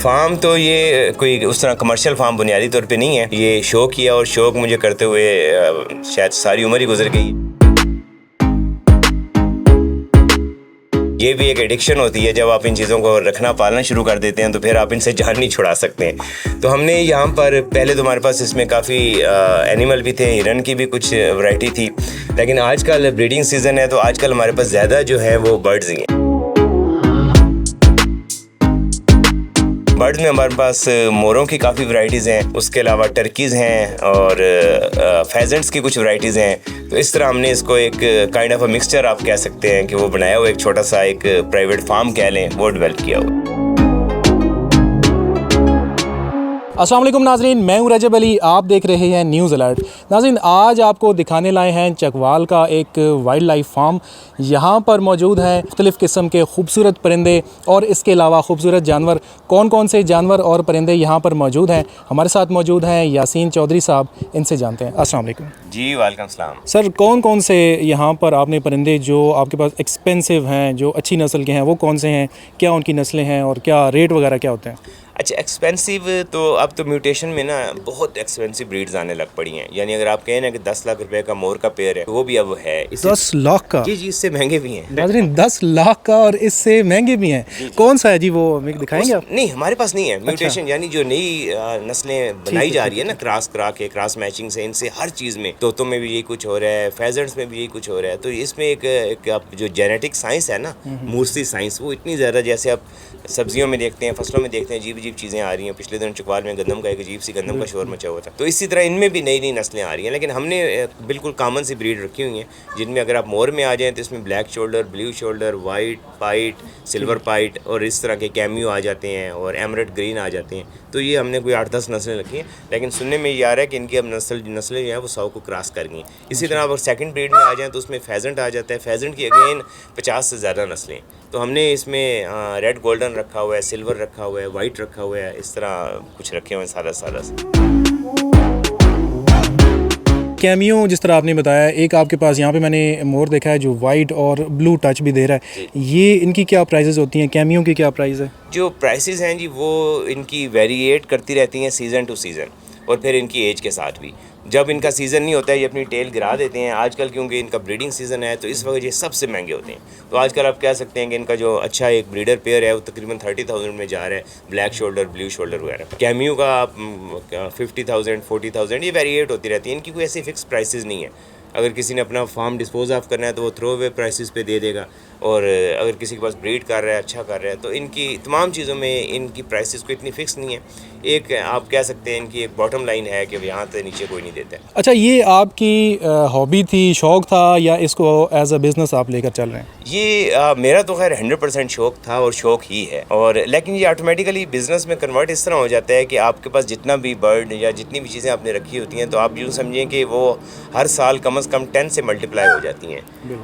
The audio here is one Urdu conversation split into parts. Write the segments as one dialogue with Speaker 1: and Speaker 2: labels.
Speaker 1: فارم تو یہ کوئی اس طرح کمرشل فارم بنیادی طور پہ نہیں ہے، یہ شوق ہی ہے، اور شوق مجھے کرتے ہوئے شاید ساری عمر ہی گزر گئی۔ یہ بھی ایک ایڈکشن ہوتی ہے، جب آپ ان چیزوں کو رکھنا پالنا شروع کر دیتے ہیں تو پھر آپ ان سے جان نہیں چھڑا سکتے ہیں۔ تو ہم نے یہاں پر پہلے تو ہمارے پاس اس میں کافی اینیمل بھی تھے، ہرن کی بھی کچھ ورائٹی تھی، لیکن آج کل بریڈنگ سیزن ہے تو آج کل ہمارے پاس زیادہ جو ہے وہ برڈز ہی ہیں۔ برڈز میں ہمارے پاس موروں کی کافی ورائٹیز ہیں، اس کے علاوہ ٹرکیز ہیں اور فیزنٹس کی کچھ ورائٹیز ہیں۔ تو اس طرح ہم نے اس کو ایک کائنڈ آف اے مکسچر آپ کہہ سکتے ہیں کہ وہ بنایا ہوا ایک چھوٹا سا ایک پرائیویٹ فارم کہہ لیں، وہ ڈیولپ کیا ہوا۔
Speaker 2: السلام علیکم ناظرین، میں ہوں رجب علی، آپ دیکھ رہے ہیں نیوز الرٹ۔ ناظرین، آج آپ کو دکھانے لائے ہیں چکوال کا ایک وائلڈ لائف فارم۔ یہاں پر موجود ہیں مختلف قسم کے خوبصورت پرندے اور اس کے علاوہ خوبصورت جانور۔ کون کون سے جانور اور پرندے یہاں پر موجود ہیں؟ ہمارے ساتھ موجود ہیں یاسین چودھری صاحب، ان سے جانتے ہیں۔ السلام علیکم
Speaker 1: جی وعلیکم السلام۔
Speaker 2: سر، کون کون سے یہاں پر آپ نے پرندے جو آپ کے پاس ایکسپینسو ہیں، جو اچھی نسل کے ہیں، وہ کون سے ہیں؟ کیا ان کی نسلیں ہیں اور کیا ریٹ وغیرہ کیا ہوتے ہیں؟
Speaker 1: اچھا، ایکسپینسو تو اب تو میوٹیشن میں نا بہت ایکسپینسو بریڈز آنے لگ پڑی ہیں، یعنی اگر آپ کہیں نا کہ 10 لاکھ روپے کا مور کا پیئر ہے وہ بھی اب ہے
Speaker 2: 10 لاکھ کا؟
Speaker 1: جی اس سے مہنگے بھی ہیں
Speaker 2: ناظرین، 10 لاکھ کا اور اس سے مہنگے بھی ہیں۔ کون سا ہے جی؟ وہ ہمیں دکھائیں گے آپ؟
Speaker 1: نہیں، ہمارے پاس نہیں ہے میوٹیشن، یعنی جو نئی نسلیں بنائی جا رہی ہے نا کراس کرا کے، کراس میچنگ سے، ان سے ہر چیز میں، طوطوں میں بھی یہی کچھ ہو رہا ہے، فیزنٹس میں بھی یہی کچھ ہو رہا ہے۔ تو اس میں ایک جو جینیٹک سائنس ہے نا، مورسی سائنس، وہ اتنی زیادہ، جیسے آپ سبزیوں میں دیکھتے ہیں، فصلوں میں دیکھتے ہیں، عجیب عجیب چیزیں آ رہی ہیں۔ پچھلے دن چکوال میں گندم کا ایک عجیب سی گندم کا شور مچا ہوا تھا، تو اسی طرح ان میں بھی نئی نئی نسلیں آ رہی ہیں، لیکن ہم نے بالکل کامن سی بریڈ رکھی ہوئی ہیں، جن میں اگر آپ مور میں آ جائیں تو اس میں black shoulder, blue shoulder, white pied, silver pied اور اس طرح کے کیمیو آ جاتے ہیں، اور ایمرٹ گرین آ جاتے ہیں۔ تو یہ ہم نے کوئی 8-10 نسلیں رکھی ہیں، لیکن سننے میں یہ آ رہا ہے کہ ان کی اب نسلیں جو ہیں وہ 100 کو کراس کر گئی ہیں۔ اسی طرح اگر سیکنڈ بریڈ میں آ جائیں تو اس میں فیزنٹ آ جاتا ہے، فیزنٹ کی اگین 50 سے زیادہ نسلیں۔ تو ہم نے اس میں ریڈ گولڈن رکھا ہوا ہے، سلور رکھا ہوا ہے، وائٹ رکھا ہوا ہے، اس طرح کچھ رکھے ہوئے ہیں سادہ سے۔
Speaker 2: کیمیو جس طرح آپ نے بتایا، ایک آپ کے پاس یہاں پہ میں نے مور دیکھا ہے جو وائٹ اور بلو ٹچ بھی دے رہا ہے، یہ ان کی کیا پرائزز ہوتی ہیں؟ کیمیو کی کیا پرائز ہے؟
Speaker 1: جو پرائسز ہیں جی وہ ان کی ویریٹ کرتی رہتی ہیں سیزن ٹو سیزن، اور پھر ان کی ایج کے ساتھ بھی۔ جب ان کا سیزن نہیں ہوتا ہے یہ اپنی ٹیل گرا دیتے ہیں۔ آج کل کیونکہ ان کا بریڈنگ سیزن ہے تو اس وقت یہ سب سے مہنگے ہوتے ہیں۔ تو آج کل آپ کہہ سکتے ہیں کہ ان کا جو اچھا ایک بریڈر پیئر ہے وہ تقریباً 30,000 میں جا رہا ہے، بلیک شولڈر، بلیو شولڈر وغیرہ۔ کیمیو کا آپ 50,000 40,000 یہ ویریٹ ہوتی رہتی ہے، ان کی کوئی ایسی فکس پرائسز نہیں ہے۔ اگر کسی نے اپنا فارم ڈسپوز آف کرنا ہے تو وہ تھرو اوے پرائسز پہ دے دے گا، اور اگر کسی کے پاس بریڈ کر رہا ہے، اچھا کر رہا ہے، تو ان کی تمام چیزوں میں ان کی پرائسز کو اتنی فکس نہیں ہے۔ ایک آپ کہہ سکتے ہیں ان کی ایک باٹم لائن ہے کہ یہاں سے نیچے کوئی نہیں دیتا ہے۔
Speaker 2: اچھا، یہ آپ کی ہابی تھی، شوق تھا، یا اس کو ایز اے بزنس آپ لے کر چل رہے ہیں؟
Speaker 1: یہ میرا تو خیر 100% شوق تھا اور شوق ہی ہے، اور لیکن یہ آٹومیٹیکلی بزنس میں کنورٹ اس طرح ہو جاتا ہے کہ آپ کے پاس جتنا بھی برڈ یا جتنی بھی چیزیں آپ نے رکھی ہوتی ہیں تو آپ یوں سمجھیں کہ وہ ہر سال کم از کم 10 سے ملٹیپلائی ہو جاتی ہیں،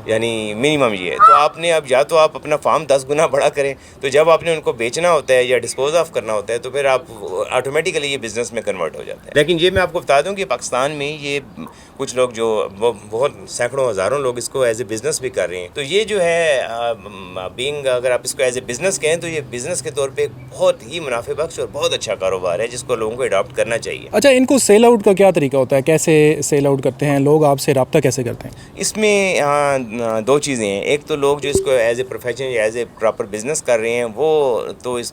Speaker 1: یعنی منیمم یہ ہے۔ تو آپ نے اب یا تو آپ اپنا فارم 10 گنا بڑا کریں، تو جب آپ نے ان کو بیچنا ہوتا ہے یا ڈسپوز آف کرنا ہوتا ہے تو پھر آپ آٹومیٹیکلی یہ بزنس میں کنورٹ ہو جاتا ہے۔ لیکن یہ میں آپ کو بتا دوں کہ پاکستان میں یہ کچھ لوگ جو بہت سینکڑوں ہزاروں لوگ اس کو ایز اے بزنس بھی کر رہے ہیں۔ تو یہ جو ہے اگر آپ اس کو ایز اے بزنس کہیں تو یہ بزنس کے طور پہ بہت ہی منافع بخش اور بہت اچھا کاروبار ہے جس کو لوگوں کو اڈاپٹ کرنا چاہیے۔
Speaker 2: اچھا، ان کو سیل آؤٹ کا کیا طریقہ ہوتا ہے؟ کیسے سیل آؤٹ کرتے ہیں لوگ؟ آپ سے رابطہ کیسے کرتے ہیں؟
Speaker 1: اس میں 2 چیزیں ہیں۔ ایک تو لوگ جو اس کو ایز اے پروفیشن یا ایز اے پراپر بزنس کر رہے ہیں وہ تو اس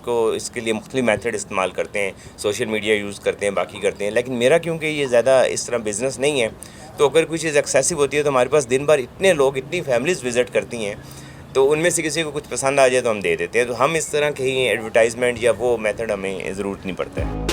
Speaker 1: کے لیے مختلف میتھڈ استعمال کرتے ہیں، سوشل میڈیا یوز کرتے ہیں، باقی کرتے ہیں۔ لیکن میرا کیونکہ یہ زیادہ اس طرح بزنس نہیں ہے، تو اگر کوئی چیز ایکسیسو ہوتی ہے تو ہمارے پاس دن بھر اتنے لوگ، اتنی فیملیز وزٹ کرتی ہیں، تو ان میں سے کسی کو کچھ پسند آ جائے تو ہم دے دیتے ہیں۔ تو ہم اس طرح کہیں ایڈورٹائزمنٹ یا وہ میتھڈ ہمیں ضرورت نہیں پڑتا ہے۔